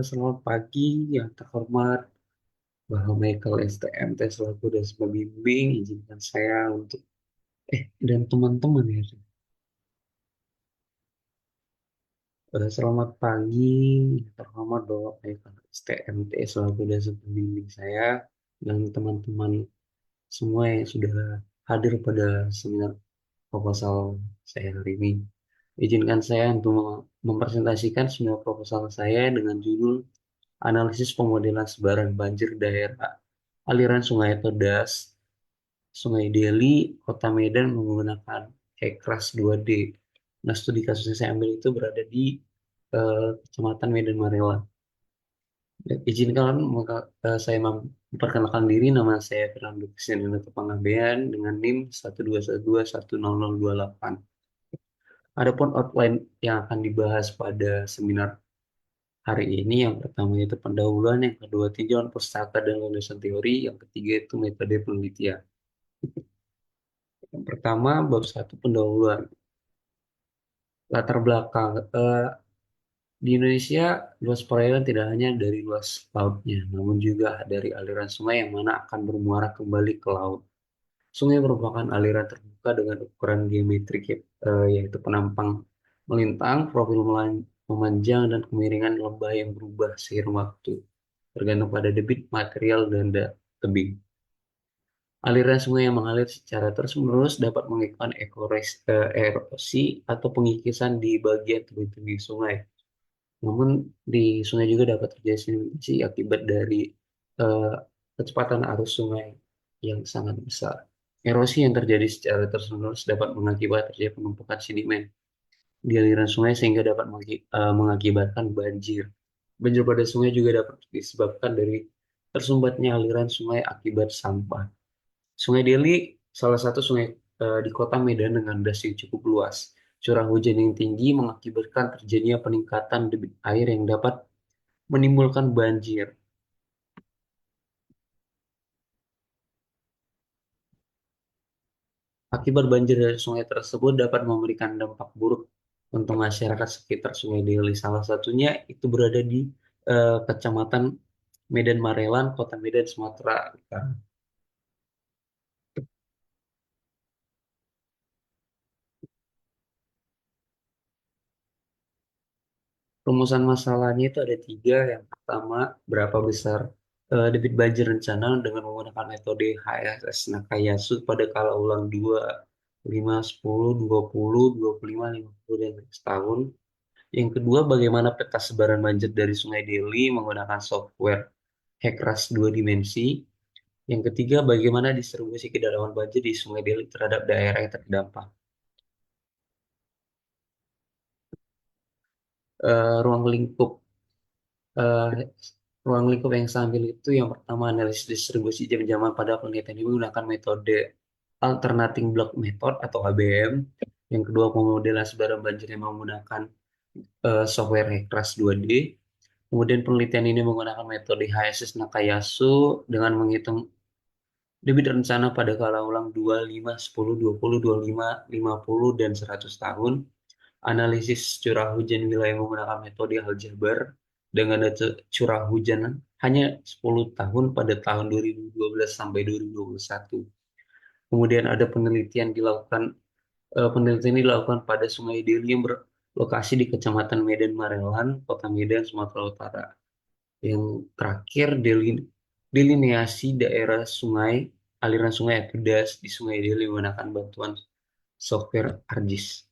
Selamat pagi yang terhormat Bapak Michael STMT selaku dan pembimbing. Izinkan saya untuk dan teman-teman ya. Selamat pagi yang terhormat Bapak Michael STMT selaku dan pembimbing saya dan teman-teman semua yang sudah hadir pada seminar proposal saya hari ini. Izinkan saya untuk mempresentasikan seminar proposal saya dengan judul Analisis Pemodelan Sebaran Banjir Daerah Aliran Sungai atau DAS Sungai Deli, Kota Medan menggunakan Ekras 2D. Nah, studi kasus yang saya ambil itu berada di Kecamatan Medan Marela. Ya, izinkan saya memperkenalkan diri. Nama saya Fernando Cristiano Panggabean dengan NIM 121210028. Adapun outline yang akan dibahas pada seminar hari ini, yang pertama itu pendahuluan, yang kedua tinjauan pustaka dan landasan teori, yang ketiga itu metode penelitian. Yang pertama, bab satu pendahuluan. Latar belakang. Di Indonesia, luas perairan tidak hanya dari luas lautnya, namun juga dari aliran sungai yang mana akan bermuara kembali ke laut. Sungai merupakan aliran terbuka dengan ukuran geometrik, yaitu penampang melintang, profil memanjang, dan kemiringan lembah yang berubah seiring waktu, tergantung pada debit material dan tebing. Aliran sungai yang mengalir secara terus-menerus dapat mengakibatkan erosi atau pengikisan di bagian tebing-tebing sungai. Namun di sungai juga dapat terjadi sedimentasi akibat dari eh, kecepatan arus sungai yang sangat besar. Erosi yang terjadi secara terus-menerus dapat mengakibatkan terjadi penumpukan sedimen di aliran sungai sehingga dapat mengakibatkan banjir. Banjir pada sungai juga dapat disebabkan dari tersumbatnya aliran sungai akibat sampah. Sungai Deli salah satu sungai di kota Medan dengan das yang cukup luas. Curah hujan yang tinggi mengakibatkan terjadinya peningkatan debit air yang dapat menimbulkan banjir. Akibat banjir dari sungai tersebut dapat memberikan dampak buruk untuk masyarakat sekitar Sungai Deli. Salah satunya itu berada di Kecamatan Medan Marelan, Kota Medan, Sumatera Utara. Rumusan masalahnya itu ada tiga. Yang pertama, berapa besar debit banjir rencana dengan menggunakan metode HSS Nakayasu pada kala ulang 2, 5, 10, 20, 25, 50, dan setahun. Yang kedua, bagaimana peta sebaran banjir dari Sungai Deli menggunakan software HECRAS 2 dimensi. Yang ketiga, bagaimana distribusi kedalaman banjir di Sungai Deli terhadap daerah yang terdampak. Ruang lingkup eh, ruang lingkup yang saya ambil itu yang pertama analisis distribusi jam-jaman pada penelitian ini menggunakan metode alternating block method atau ABM. Yang kedua, pemodelan sebaran banjir yang menggunakan software HECRAS 2D. Kemudian penelitian ini menggunakan metode HSS Nakayasu dengan menghitung debit rencana pada kala ulang 2, 5, 10, 20, 25, 50, dan 100 tahun. Analisis curah hujan wilayah menggunakan metode aljabar dengan data curah hujan hanya 10 tahun pada tahun 2012 sampai 2021. Kemudian ada penelitian ini dilakukan pada Sungai Deli yang berlokasi di Kecamatan Medan Marelan, Kota Medan, Sumatera Utara. Yang terakhir, delineasi daerah sungai, aliran sungai atau das di Sungai Deli menggunakan bantuan software ArcGIS.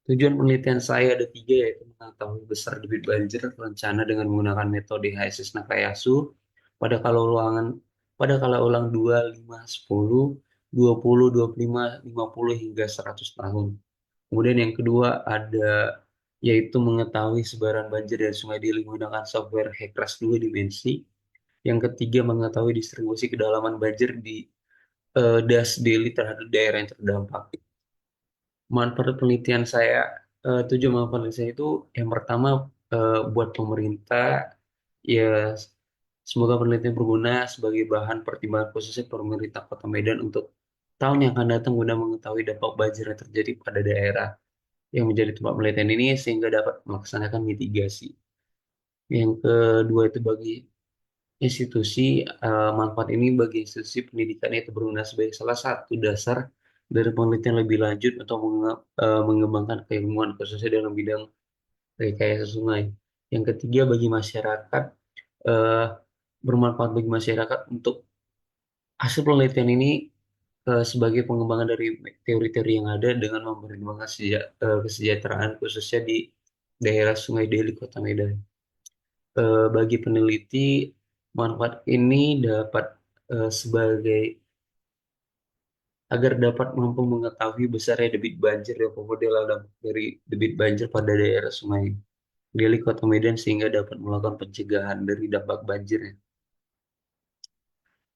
Tujuan penelitian saya ada tiga, yaitu mengetahui besar debit banjir rencana dengan menggunakan metode HSS Nakayasu pada kala ulangan pada kala ulang 2, 5, 10, 20, 25, 50 hingga 100 tahun. Kemudian yang kedua ada yaitu mengetahui sebaran banjir dari Sungai Deli menggunakan software HECRAS 2 dimensi. Yang ketiga mengetahui distribusi kedalaman banjir di das Deli terhadap daerah yang terdampak. Manfaat penelitian saya, tujuan manfaat penelitian saya itu yang pertama buat pemerintah, ya semoga penelitian berguna sebagai bahan pertimbangan khususnya pemerintah Kota Medan untuk tahun yang akan datang guna mengetahui dampak banjir yang terjadi pada daerah yang menjadi tempat penelitian ini sehingga dapat melaksanakan mitigasi. Yang kedua itu bagi institusi, manfaat ini bagi institusi pendidikan itu berguna sebagai salah satu dasar dari penelitian lebih lanjut untuk mengembangkan keilmuan khususnya dalam bidang rekayasa sungai. Yang ketiga bagi masyarakat, eh, bermanfaat bagi masyarakat untuk hasil penelitian ini sebagai pengembangan dari teori-teori yang ada dengan mempertimbangkan kesejahteraan khususnya di daerah Sungai Deli, Kota Medan. Bagi peneliti, manfaat ini dapat sebagai agar dapat mampu mengetahui besarnya debit banjir dan pemodel dampak dari debit banjir pada daerah Sungai Deli, Kota Medan sehingga dapat melakukan pencegahan dari dampak banjirnya.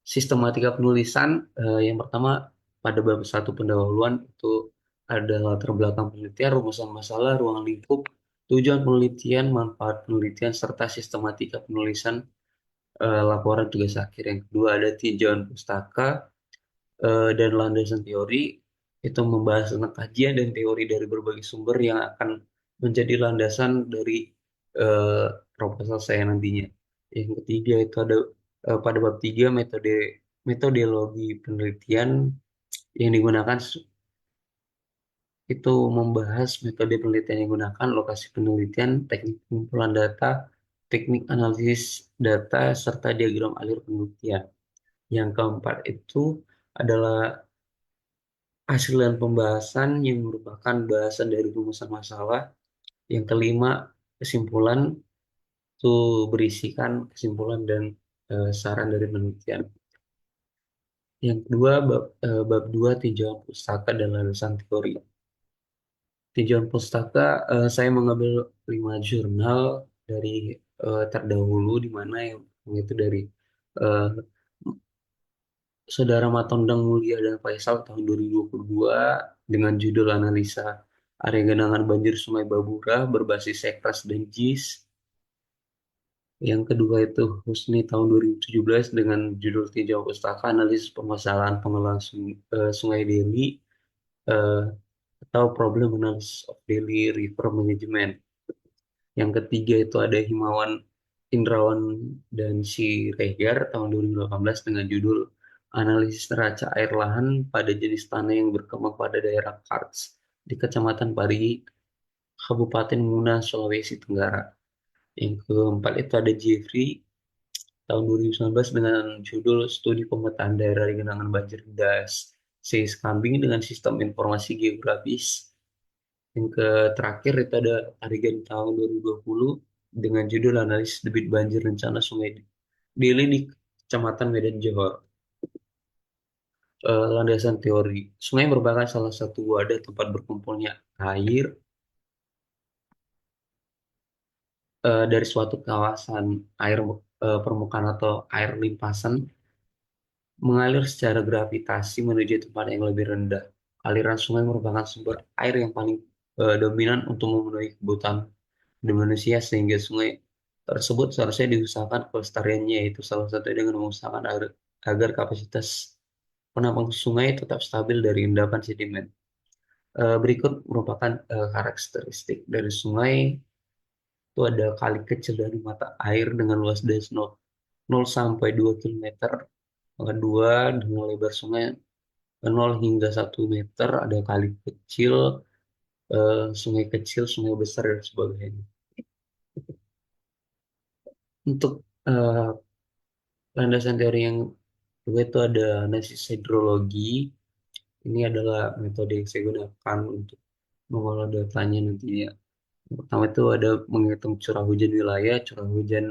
Sistematika penulisan, yang pertama pada bab satu pendahuluan itu ada latar belakang penelitian, rumusan masalah, ruang lingkup, tujuan penelitian, manfaat penelitian, serta sistematika penulisan laporan tugas akhir. Yang kedua ada tinjauan pustaka dan landasan teori, itu membahas tentang kajian dan teori dari berbagai sumber yang akan menjadi landasan dari eh, proposal saya nantinya. Yang ketiga itu ada pada bab tiga metodologi penelitian yang digunakan itu membahas metode penelitian yang digunakan, lokasi penelitian, teknik pengumpulan data, teknik analisis data, serta diagram alur penelitian. Yang keempat itu adalah hasil dan pembahasan yang merupakan bahasan dari rumusan masalah. Yang kelima, kesimpulan itu berisikan kesimpulan dan saran dari penelitian. Yang kedua, bab 2 tinjauan pustaka dan landasan teori. Tinjauan pustaka, saya mengambil 5 jurnal dari terdahulu, di mana yang itu dari eh, Saudara Matondang Mulia dan Faisal tahun 2022 dengan judul Analisa Area Genangan Banjir Sungai Babura berbasis Sekras dan JIS. Yang kedua itu Husni tahun 2017 dengan judul Tinjau Pustaka Analisis Permasalahan Pengelolaan Sungai Deli, eh, atau Problem Analysis of Daily River Management. Yang ketiga itu ada Himawan Indrawan dan Siregar tahun 2018 dengan judul Analisis Neraca Air Lahan pada Jenis Tanah yang Berkembang pada Daerah Karts di Kecamatan Parigi, Kabupaten Muna, Sulawesi Tenggara. Yang keempat itu ada Jeffrey tahun 2019 dengan judul Studi Pemetaan Daerah Genangan Banjir Das Seis Kambing dengan Sistem Informasi Geografis. Yang terakhir itu ada Arigan tahun 2020 dengan judul Analisis Debit Banjir Rencana Sungai Deli di Kecamatan Medan Johor. Landasan teori. Sungai merupakan salah satu wadah tempat berkumpulnya air dari suatu kawasan air permukaan atau air limpasan mengalir secara gravitasi menuju tempat yang lebih rendah. Aliran sungai merupakan sumber air yang paling dominan untuk memenuhi kebutuhan di manusia sehingga sungai tersebut seharusnya diusahakan kelestariannya yaitu salah satu dengan mengusahakan agar kapasitas penampung sungai tetap stabil dari endapan sedimen. Berikut merupakan karakteristik dari sungai itu ada kali kecil dari mata air dengan luas dari 0 sampai 2 kilometer. Yang kedua dengan lebar sungai 0 hingga 1 meter, ada kali kecil, sungai besar dan sebagainya. Untuk eh, landasan teori yang kedua itu ada analisis hidrologi. Ini adalah metode yang saya gunakan untuk mengolah datanya nantinya. Yang pertama itu ada menghitung curah hujan wilayah. Curah hujan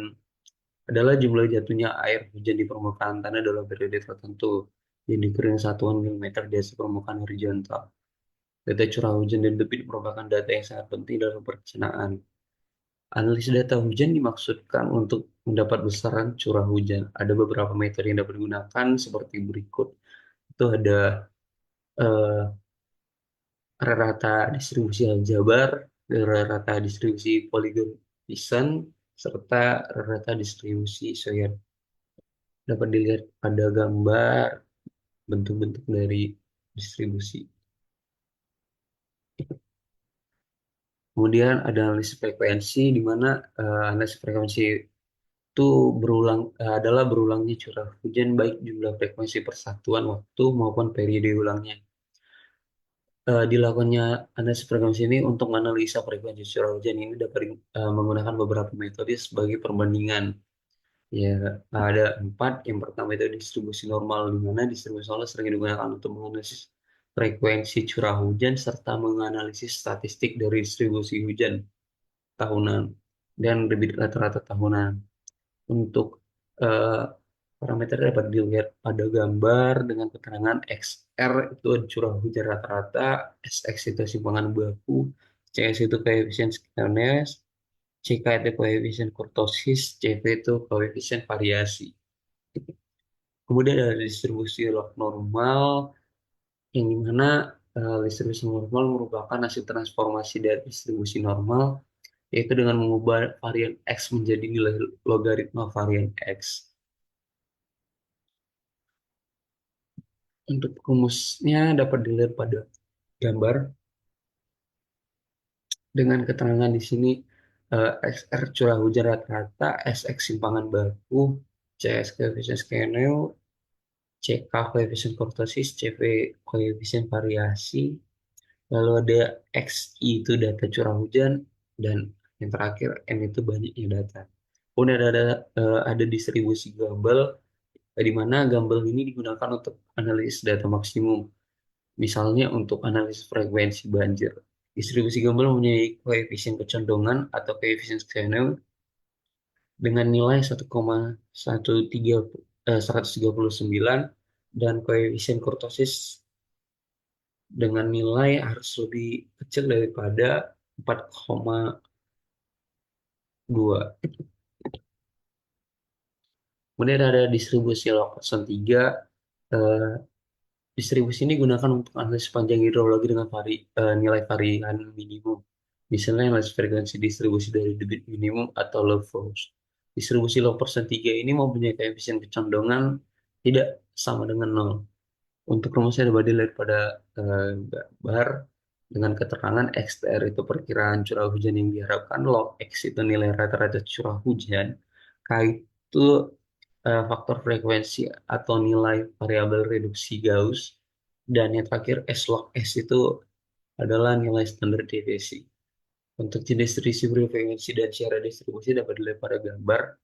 adalah jumlah jatuhnya air hujan di permukaan tanah dalam periode tertentu yang diukur satuan milimeter di atas permukaan horizontal. Data curah hujan dan debit merupakan data yang sangat penting dalam perencanaan. Analisis data hujan dimaksudkan untuk mendapat besaran curah hujan. Ada beberapa metode yang dapat digunakan seperti berikut. Itu ada eh, rata distribusi aljabar, rata distribusi Polygon Pearson, serta rata distribusi Sawyer. Dapat dilihat pada gambar bentuk-bentuk dari distribusi. Kemudian ada analisis frekuensi, di mana analisis frekuensi itu adalah berulangnya curah hujan baik jumlah frekuensi persatuan waktu maupun periode ulangnya. Dilakukannya analisis frekuensi ini untuk menganalisa frekuensi curah hujan ini dapat menggunakan beberapa metode sebagai perbandingan. Ya, ada empat. Yang pertama itu distribusi normal, di mana distribusi normal sering digunakan untuk menganalisis frekuensi curah hujan serta menganalisis statistik dari distribusi hujan tahunan dan debit rata-rata tahunan. Untuk eh, parameter dapat dilihat pada gambar dengan keterangan XR itu curah hujan rata-rata, SX itu simpangan baku, CS itu koefisien skenario, CK itu koefisien kurtosis, CV itu koefisien variasi. Kemudian ada distribusi log normal, yang dimana distribusi normal merupakan hasil transformasi dari distribusi normal, yaitu dengan mengubah varian X menjadi nilai logaritma varian X. Untuk rumusnya dapat dilihat pada gambar dengan keterangan di sini XR curah hujan rata-rata, SX simpangan baku, CS koefisien skenario, CK koefisien kurtosis, CV koefisien variasi, lalu ada XI itu data curah hujan, dan yang terakhir N itu banyaknya data. Kemudian ada distribusi Gumbel, di mana Gumbel ini digunakan untuk analisis data maksimum. Misalnya untuk analisis frekuensi banjir. Distribusi Gumbel mempunyai koefisien kecondongan atau koefisien Snell dengan nilai 1,139 dan koefisien kurtosis dengan nilai harus lebih kecil daripada 4,2. Kemudian ada distribusi Log 3. Eh, Distribusi ini digunakan untuk analisis panjang hidrologi dengan nilai varian minimum. Misalnya analisis frekuensi distribusi dari debit minimum atau low flows. Distribusi Log 3 ini mempunyai koefisien kecondongan tidak sama dengan nol. Untuk rumusnya dapat dilihat pada gambar dengan keterangan XTR itu perkiraan curah hujan yang diharapkan, log X itu nilai rata-rata curah hujan, K itu faktor frekuensi atau nilai variabel reduksi Gauss, dan yang terakhir S log S itu adalah nilai standar deviasi. Untuk jenis distribusi frekuensi dan cara distribusi dapat dilihat pada gambar.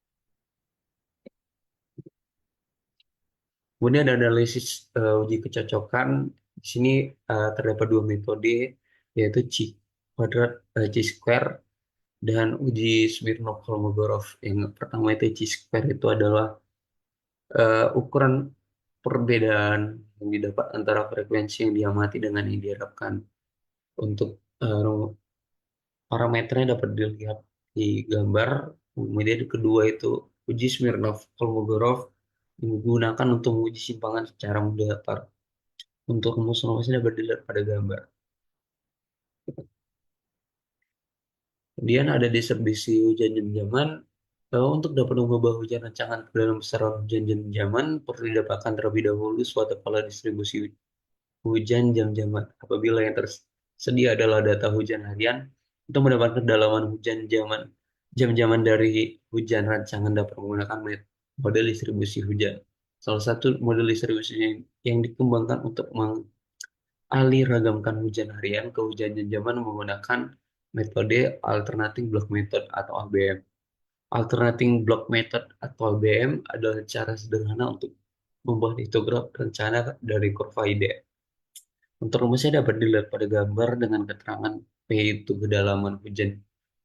Kemudian ada analisis uji kecocokan. Di sini terdapat dua metode, yaitu Chi square dan uji Smirnov-Kolmogorov. Yang pertama itu Chi square itu adalah ukuran perbedaan yang didapat antara frekuensi yang diamati dengan yang diharapkan. Untuk parameternya dapat dilihat di gambar. Kemudian kedua itu uji Smirnov-Kolmogorov digunakan untuk menguji simpangan secara mendatar. Untuk rumus-rumusnya dapat dilihat pada gambar. Kemudian ada distribusi hujan jam-jaman. Untuk dapat mengubah hujan rancangan ke dalam besaran hujan jam-jaman, perlu didapatkan terlebih dahulu suatu pola distribusi hujan jam-jaman. Apabila yang tersedia adalah data hujan harian, untuk mendapatkan kedalaman hujan jam-jaman dari hujan rancangan dapat menggunakan model distribusi hujan. Salah satu model distribusi yang dikembangkan untuk aliragamkan hujan harian ke hujan jam-jaman menggunakan metode Alternating Block Method atau ABM. Alternating Block Method atau ABM adalah cara sederhana untuk membuat histograf rencana dari kurva ide. Untuk rumusnya dapat dilihat pada gambar dengan keterangan P itu kedalaman hujan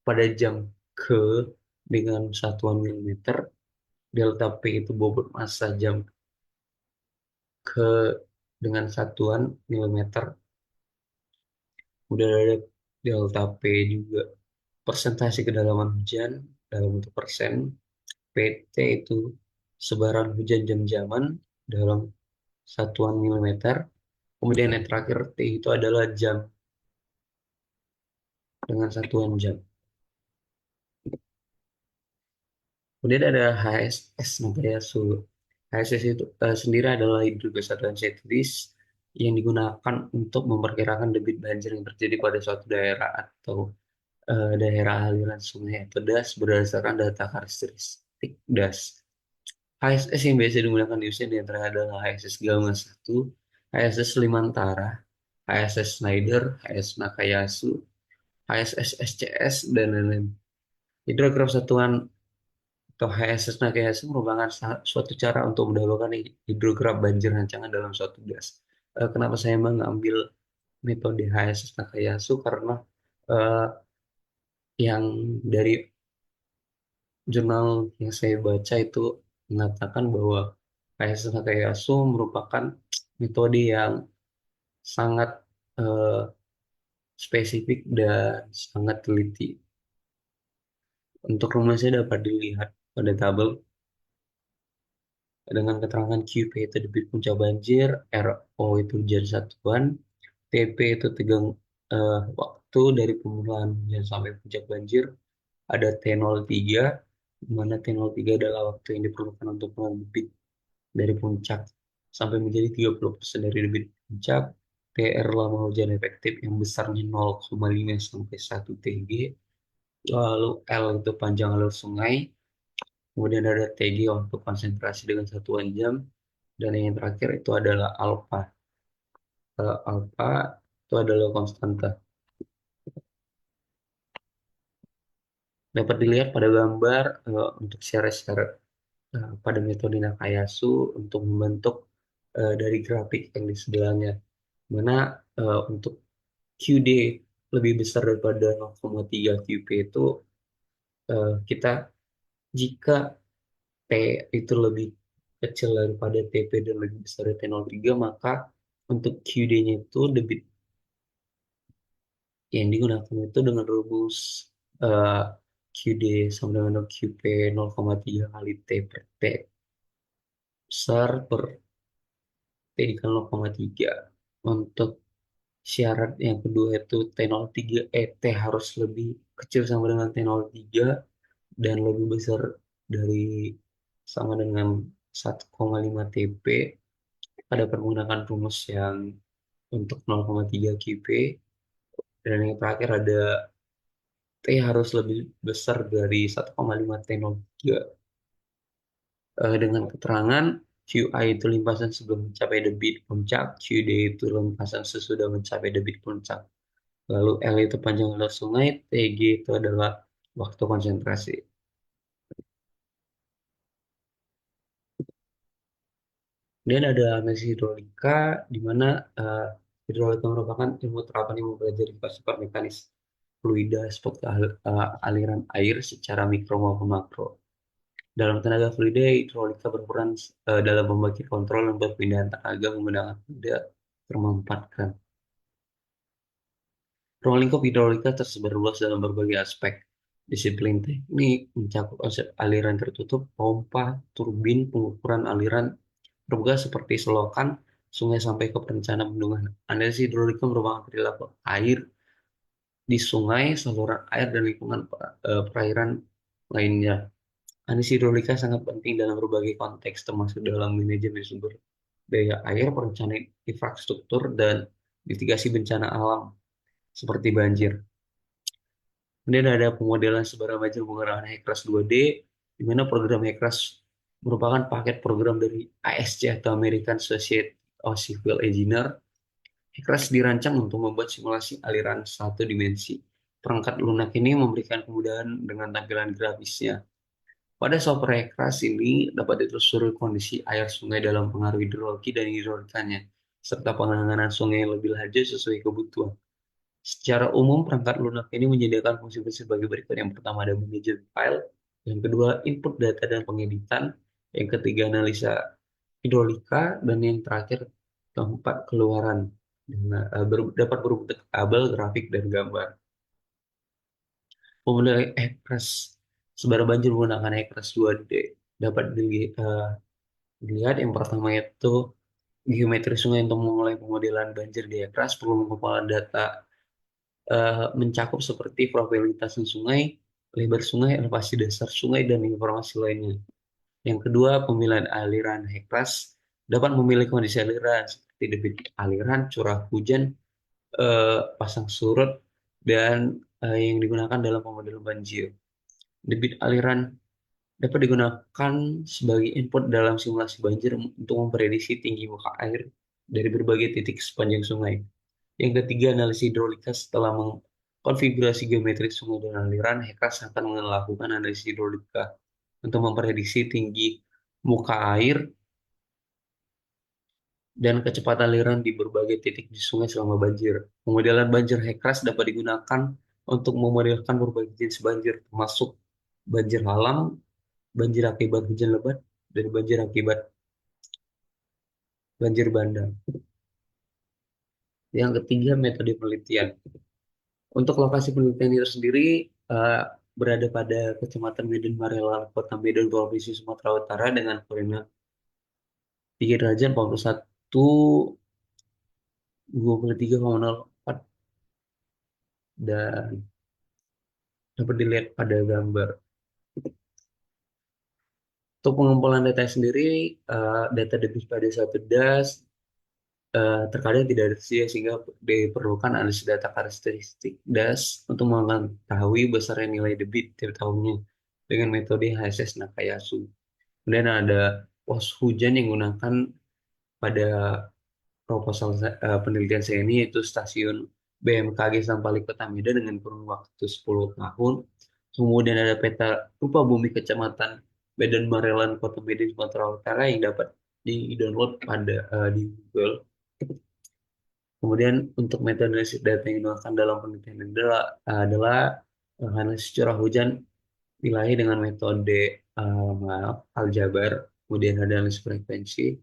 pada jam ke dengan satuan milimeter, delta P itu bobot massa jam ke dengan satuan milimeter, udah ada delta P juga persentase kedalaman hujan dalam bentuk persen, PT itu sebaran hujan jam-jaman dalam satuan milimeter, kemudian yang terakhir T itu adalah jam dengan satuan jam. Kemudian ada HSS namanya suhu. HSS itu sendiri adalah hidrogen satuan sentetis yang digunakan untuk memperkirakan debit banjir yang terjadi pada suatu daerah atau daerah aliran sungai atau DAS berdasarkan data karakteristik DAS. HSS yang biasa digunakan di Usain di antara adalah HSS Gaungan 1, HSS Limantara, HSS Snyder, HSS Nakayasu, HSS SCS, dan lain-lain. Hidrograf satuan atau HSS Nakayasu merupakan suatu cara untuk mendahulukan hidrograf banjir rancangan dalam suatu gas. Kenapa saya mengambil metode HSS Nakayasu? Karena eh, yang dari jurnal yang saya baca itu mengatakan bahwa HSS Nakayasu merupakan metode yang sangat eh, spesifik dan sangat teliti. Untuk rumusnya dapat dilihat pada tabel dengan keterangan QP itu debit puncak banjir, RO itu hujan satuan, TP itu tegang waktu dari permulaan hujan sampai puncak banjir, ada T03, di mana T03 adalah waktu yang diperlukan untuk mengurangi debit dari puncak sampai menjadi 30% dari debit puncak, TR lama hujan efektif yang besarnya 0,5 sampai 1 TG, lalu L itu panjang alur sungai, kemudian ada TG waktu konsentrasi dengan satuan jam, dan yang terakhir itu adalah alfa. Alfa itu adalah konstanta. Dapat dilihat pada gambar untuk syarat-syarat pada metode Nakayasu untuk membentuk dari grafik yang di sebelahnya. Mana untuk QD lebih besar daripada 0,3 QP itu kita jika T itu lebih kecil daripada TP dan lebih besar dari T03, maka untuk QD-nya itu debit yang digunakan itu dengan rumus eh, QD sama dengan QP 0,3 kali T per T besar per T dikali 0,3. Untuk syarat yang kedua itu T03, T harus lebih kecil sama dengan T03 dan lebih besar dari sama dengan 1,5 TP pada menggunakan rumus yang untuk 0,3 QP, dan yang terakhir ada T harus lebih besar dari 1,5 T03 dengan keterangan QI itu limpasan sebelum mencapai debit puncak, QD itu limpasan sesudah mencapai debit puncak. Lalu L itu panjang alur sungai, TG itu adalah waktu konsentrasi. Dan ada analisis hidrolika, di mana eh, hidrolika merupakan ilmu terapan yang mempelajari sifat mekanis fluida seperti aliran air secara mikro maupun makro. Dalam tenaga fluida, hidrolika berperan dalam membagi kontrol dan perpindahan tenaga menggunakan fluida termempatkan. Ruang lingkup hidrolika tersebar luas dalam berbagai aspek. Disiplin teknik mencakup konsep aliran tertutup, pompa, turbin, pengukuran aliran, terbuka seperti selokan, sungai sampai ke perencanaan bendungan. Analisis hidrolika merupakan perilaku air di sungai, saluran air, dan lingkungan perairan lainnya. Analisis hidrolika sangat penting dalam berbagai konteks, termasuk dalam manajemen sumber daya air, perencanaan infrastruktur, dan mitigasi bencana alam seperti banjir. Kemudian ada pemodelan sebaran banjir menggunakan HECRAS 2D, di mana program HECRAS merupakan paket program dari ASC atau American Society of Civil Engineer. HECRAS dirancang untuk membuat simulasi aliran satu dimensi. Perangkat lunak ini memberikan kemudahan dengan tampilan grafisnya. Pada software HECRAS ini dapat ditelusuri kondisi air sungai dalam pengaruh hidrologi dan hidrolikanya, serta penanganan sungai yang lebih lanjut sesuai kebutuhan. Secara umum, perangkat lunak ini menyediakan fungsi-fungsi sebagai berikut. Yang pertama ada manajemen file, yang kedua input data dan pengeditan, yang ketiga analisa hidrolika, dan yang terakhir keempat keluaran. Dapat berbentuk tabel, grafik, dan gambar. Pemodel Express sebar banjir menggunakan Express 2D dapat dilihat. Yang pertama itu geometri sungai. Untuk memulai pemodelan banjir di Express perlu mengumpulkan data mencakup seperti profil lintasan sungai, lebar sungai, elevasi dasar sungai, dan informasi lainnya. Yang kedua, pemilihan aliran HECRAS dapat memilih kondisi aliran seperti debit aliran, curah hujan, pasang surut, dan yang digunakan dalam pemodelan banjir. Debit aliran dapat digunakan sebagai input dalam simulasi banjir untuk memprediksi tinggi muka air dari berbagai titik sepanjang sungai. Yang ketiga, analisis hidrolika. Setelah mengkonfigurasi geometri sungai dan aliran, HECAS akan melakukan analisis hidrolika untuk memprediksi tinggi muka air dan kecepatan aliran di berbagai titik di sungai selama banjir. Pemodelan banjir HECAS dapat digunakan untuk memodelkan berbagai jenis banjir, termasuk banjir alam, banjir akibat hujan lebat, dan banjir akibat banjir bandang. Yang ketiga, metode penelitian. Untuk lokasi penelitian itu sendiri eh, berada pada Kecamatan Medan Marela, Kota Medan, Provinsi Sumatera Utara dengan koordinat 3 derajat 41 23,04 dan dapat dilihat pada gambar. Untuk pengumpulan data sendiri, data debit pada satu das terkadang tidak tersedia sehingga diperlukan analisis data karakteristik das untuk mengetahui besarnya nilai debit tiap tahunnya dengan metode HSS Nakayasu. Kemudian ada pos hujan yang menggunakan pada proposal penelitian saya ini yaitu stasiun BMKG Sampali Kota Medan dengan kurun waktu 10 tahun. Kemudian ada peta rupa bumi Kecamatan Medan Marelan Kota Medan Sumatera Utara yang dapat di-download di Google. Kemudian untuk metode analisis data yang digunakan dalam penelitian adalah analisis curah hujan wilayah dengan metode aljabar, kemudian ada analisis frekuensi,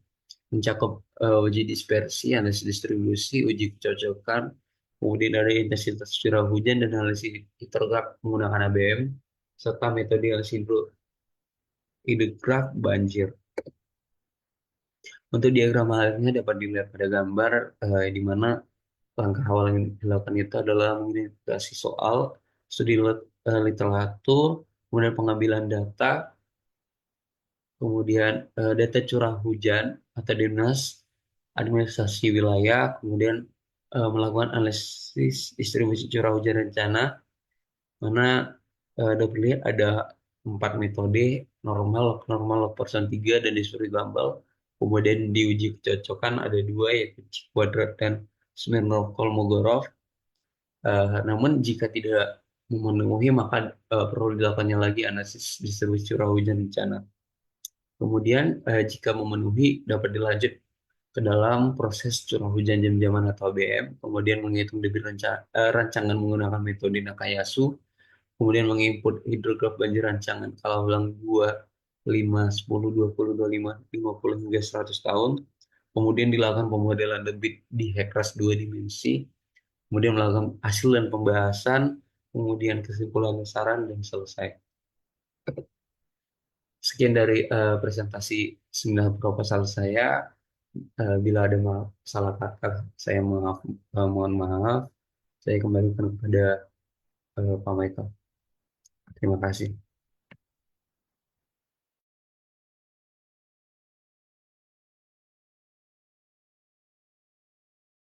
mencakup uji dispersi, analisis distribusi, uji kecocokan, kemudian ada intensitas curah hujan dan analisis hidrograf menggunakan ABM, serta metode analisis hidrograf banjir. Untuk diagram halnya dapat dilihat pada gambar di mana langkah awal yang dilakukan itu adalah mengidentifikasi soal, studi literatur, kemudian pengambilan data, kemudian data curah hujan atau dinas administrasi wilayah, kemudian melakukan analisis distribusi curah hujan rencana, mana dapat dilihat ada 4 metode, normal, normal, person 3, dan distribusi global. Kemudian diuji kecocokan ada dua, yaitu Kuadrat dan Smirnov-Kolmogorov. Namun jika tidak memenuhi, maka perlu dilakukannya lagi analisis distribusi curah hujan rencana. Kemudian jika memenuhi dapat dilanjut ke dalam proses curah hujan jam-jaman atau ABM, kemudian menghitung debit rancangan menggunakan metode Nakayasu, kemudian menginput hidrograf banjir rancangan skala ulang 2, 5, 10, 20, 25, 50 hingga 100 tahun, kemudian dilakukan pemodelan debit di HECRAS 2 dimensi, kemudian melakukan hasil dan pembahasan, kemudian kesimpulan saran dan selesai. Sekian dari presentasi seminar proposal saya. Bila ada salah kata, saya mohon maaf. Saya kembalikan kepada Pak Michael. Terima kasih.